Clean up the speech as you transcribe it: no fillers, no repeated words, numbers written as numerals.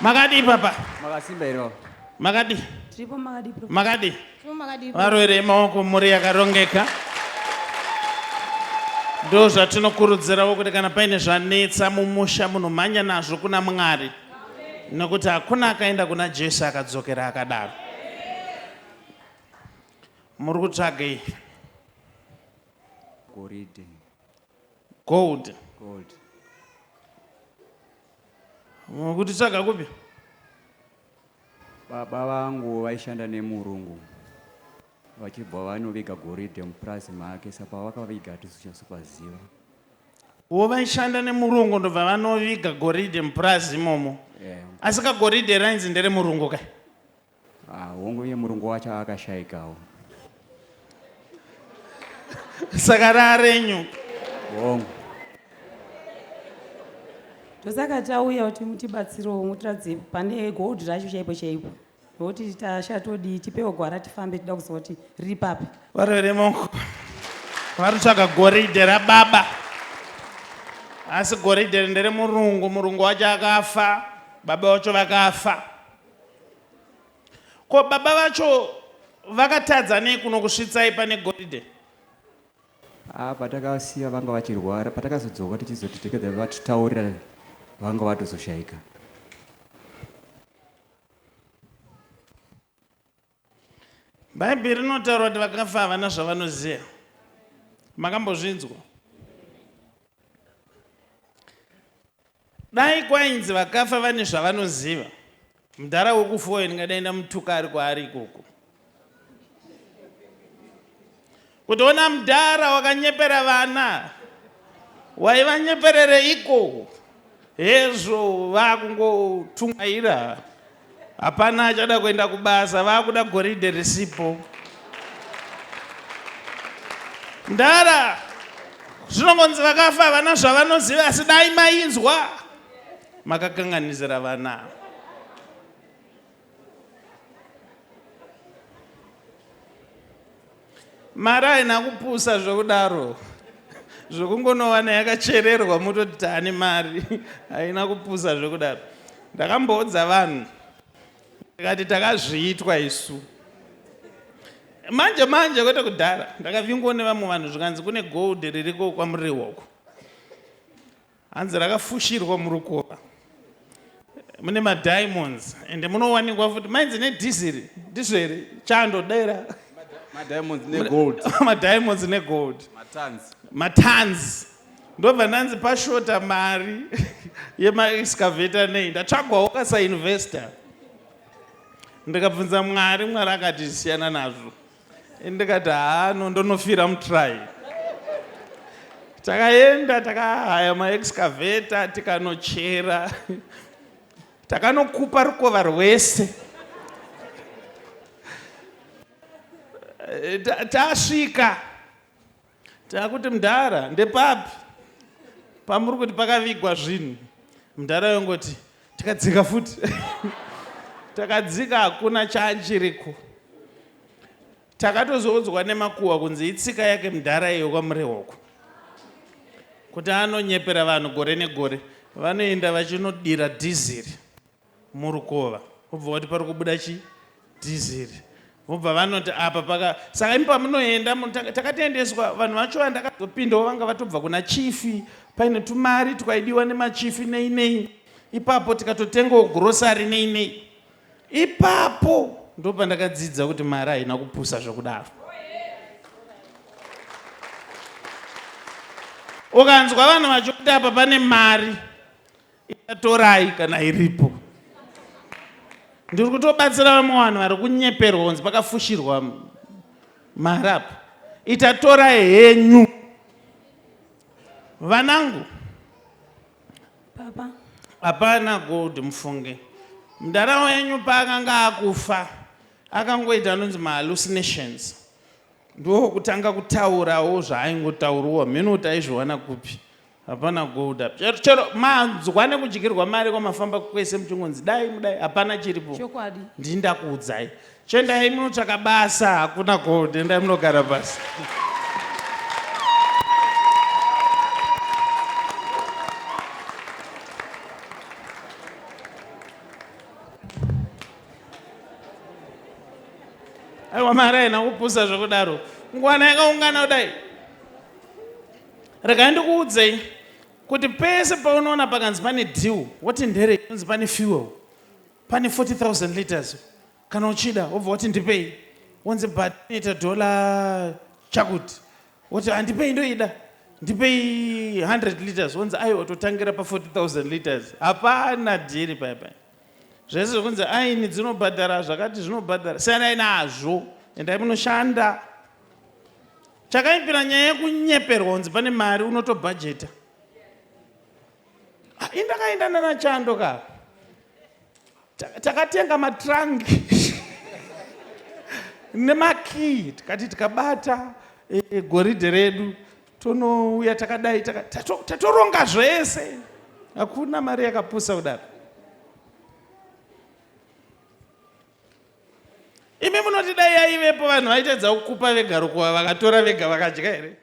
Magadi papa. Makasimba iro. Magadi. Tripo magadi bro. Magadi. Tripo magadi bro. Varwere maoko muri yakarongeka. Ndo zvatinokurudzirawo kuti kana paine zvanetsa mumusha munomhanya nazvo kuna Mwari. Nokuti hakuna akaenda kuna Jesu akadzokera akadaro. Muri kutsvagei? Gold. Gold. Gold. Kuti tsvaga kupi? Baba vangu vaishanda nemurungu. Vachibva vanoviga goridhe mupurazi make saka vakaviga hatizochazopaziva. Vaishanda nemurungu ndobva vanoviga goridhe mupurazi imomo. Asi kagoridhe rainzi nderemurungu kai? Hongu yemurungu wacho akashayikawo. Saka rarenyu. Hongu. Tosaka tauya kuti mutibatsirewo mutiradze pane gold racho chaipo chaipo. Nokuti tachatodi tipewo gwara tifambe tida kuziva kuti riri papi. Varwere maoko. Varitsvaga goridhe rababa. Asi goridhe nderemurungu, murungu wacho akafa, baba vacho vakafa. Ko baba vacho vakatadza nei kuno kusvitsai pane goridhe? Patakasiya vanga vachirwara, patakazodzoka tichizoti tikadza vatitaurira vanga vatozoshayika. Bhaibheri rinotaura kuti vakafa havana zvavanoziva. Makambozvinzwa? Dai kwainzi vakafa vane zvavanoziva, mudhara wekufuwa ndingadaenda mutukari kwaari ikoko. Kutiona mudhara wakanyepera vana, waivanyeperere iko, hezvo vakungotumwaira. Hapana achada kuenda kubasa, vakuda goridhe risipo. Mudhara zvinongonzi vakafa havana zvavanoziva, asi dai mainzwa makakanganisira vana. Mari haina kupusa zvekudaro. Zvokungonowana yakachererwa mutoti taane mari. Haina kupusa zvekudaro. Ndakamboudza vanhu ndikati takazviitwa isu. Manje kwete kudhara ndakavingwa nevamwe vanhu zvikanzi kune gold ririko kwamuri hoko. Hanzi rakafushirwa murukova. Mune madiamonds ende munowanikwa futi mainzi nedhiziri. Ndizvere chando dera. Madiamonds negold. Madiamonds negold. Matans. Ndobva ndanzi pashota mari yemaexcavator nei. Ndatsvagwawo kasainvestor. Ndikabvunza Mwari, Mwari akati siyana nazvo. Ndikati ndonofira mutry. Takaenda takahaya maexcavator tikanochera. Takanokupa rukova rwese. Tasvika takuti mudhara ndepapi pamuri kuti pakavigwa zvinhu. Mudhara yongoti tikadzika futi. Takadzika hakuna chaachiriko. Takatozoudzwa nemakuhwa kunzi itsika yake mudhara iyo kwamuri hoko, kuti anonyepera vanhu gore negore vanoenda vachinodira dhiziri murukova. Vobva kuti pari kubuda dhiziri. Vobva vanoti apa paka. Saka imi pamunoenda takatendeswa vanhu vacho vandakazopindawo vanga vatobva kuna chifi. Paine tumari twaidiwa nemachifi nei. Ipapo tikatotengawo grocery nei. Ipapo ndopandakadzidza kuti mari haina kupusa zvekudaro. Ukanzwa vanhu vachikuti apa pane mari, itatorai kana iripo. Ndiri kutobatsira vamwe vanhu vari kunyeperwa kunzi pakafushirwa mari apa. Itatorai henyu. Vanangu, Papa. hapana gold mufunge. Mudhara wenyu paakanga akufa akangoita anonzi mahallucinations. Ndo kutanga kutaurawo zvaaingotauriwa. Mhino kuti aizviwana kupi? Hapana gold apa. Chero manzwa nekudyirwa mari kwamafamba kwese muchingonzi dai mudai, hapana chiripo. Chokwadi. Ndindakuudzai. Chendai munotsvaka basa, hakuna gold, endai munogara basa. aiwa mari haina kupusa zvekudaro, ngwana yakaungana kudai. Regai ndikuudzei kuti pese paunoona pakanzi pane deal, woti ndere kunzi pane fuel, pane 40,000 liters, kana uchida wobva woti ndipei, wonzi but inoita dola chakuti, woti handipei ndoida, ndipei 100 liters, wonzi aiwa totangira pa 40,000 liters. Hapana dhiri paipai. Zvese zvokunzi aini dzinobhadhara zvakati zvinobhadhara, siyanai nazvo, endai munoshanda. Chakaipira nyaya yekunyeperwa kunzi pane mari unotobhajeta. Indakaenda naChando ka. Takatenga matrangi nemakii, tikati tikabata goridhe redu tonouya takadai tatoronga zvese. Hakuna mari yakapusa kudaro. Imi munoti dai yaivepo vanhu vaitedza kukupa vega rukuva vakatora vega vakadya here?